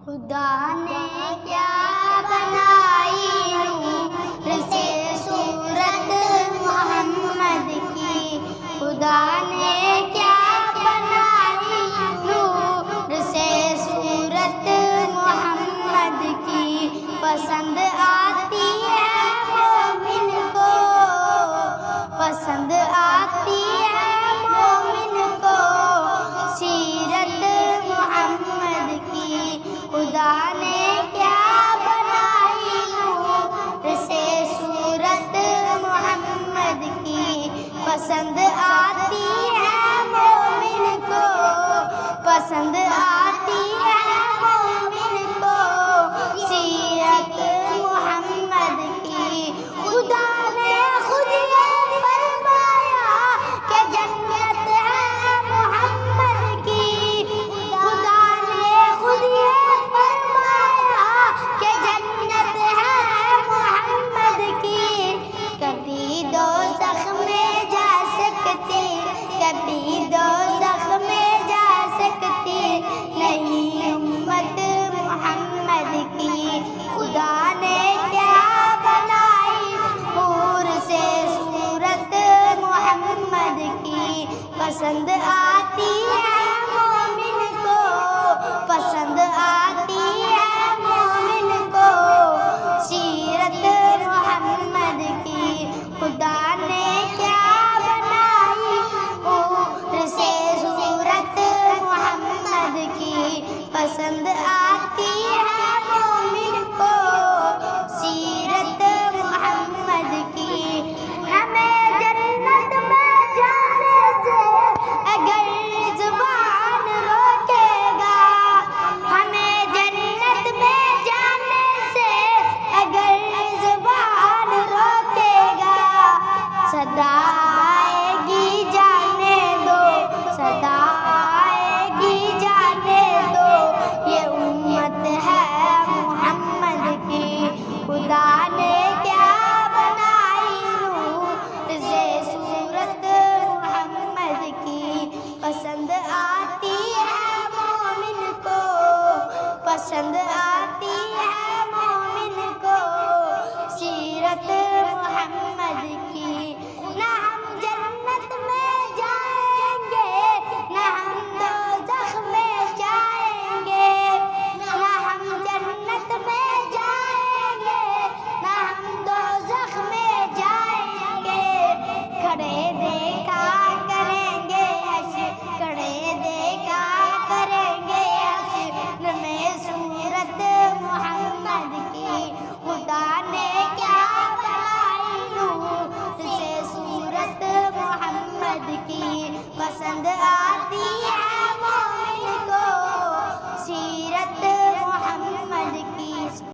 खुदा ने क्या बनाई नूर से सूरत मोहम्मद की। खुदा ने क्या बनाई नूर से सूरत मोहम्मद की। पसंद आती है मोमिन को, पसंद आती है मोमिन को सीरत मोहम्मद की। खुदा ने क्या बनाई नूर से सूरत मोहम्मद की। पसंद आती है मोमिन को, पसंद आती है मोमिन को सीरत मोहम्मद की। खुदा ने खुद ये फरमाया कि जन्नत है मोहम्मद की। खुदा ने खुद ये फरमाया कि जन्नत है मोहम्मद की। कभी दोज़ख में जा सकती, कभी दोज़ख में जा सकती नहीं उम्मत मोहम्मद की। खुदा ने क्या बनाई नूर से सूरत मोहम्मद की। पसंद आती है मोमिन को, पसंद आती है मोमिन को सीरत मोहम्मद की। खुदा ने क्या बनाई नूर से सूरत मोहम्मद की। पसंद आती है मोमिन को सीरत मोहम्मद की। हमें जन्नत में जाने से अगर ज़ुबान रोकेगा, हमें जन्नत में जाने से अगर ज़ुबान रोकेगा। सदा आएगी जाने दो, सदा आएगी जाने दो ये उम्मत है मोहम्मद की। खुदा ने क्या बनाई नूर से सूरत मोहम्मद की। पसंद आती है मोमिन को, पसंद आती है मोमिन को सीरत मोहम्मद की। ना हम जन्नत में जाएंगे, ना हम दोज़ख में जाएंगे, ना हम जन्नत में जाएंगे, ना हम दोज़ख में जाएंगे। खड़े देखा करेंगे अश्क, खड़े देखा करेंगे अश्क में सूरत मोहम्मद की। खुदा ने क्या बनाई नूर से सूरत मोहम्मद की। पसंद आती है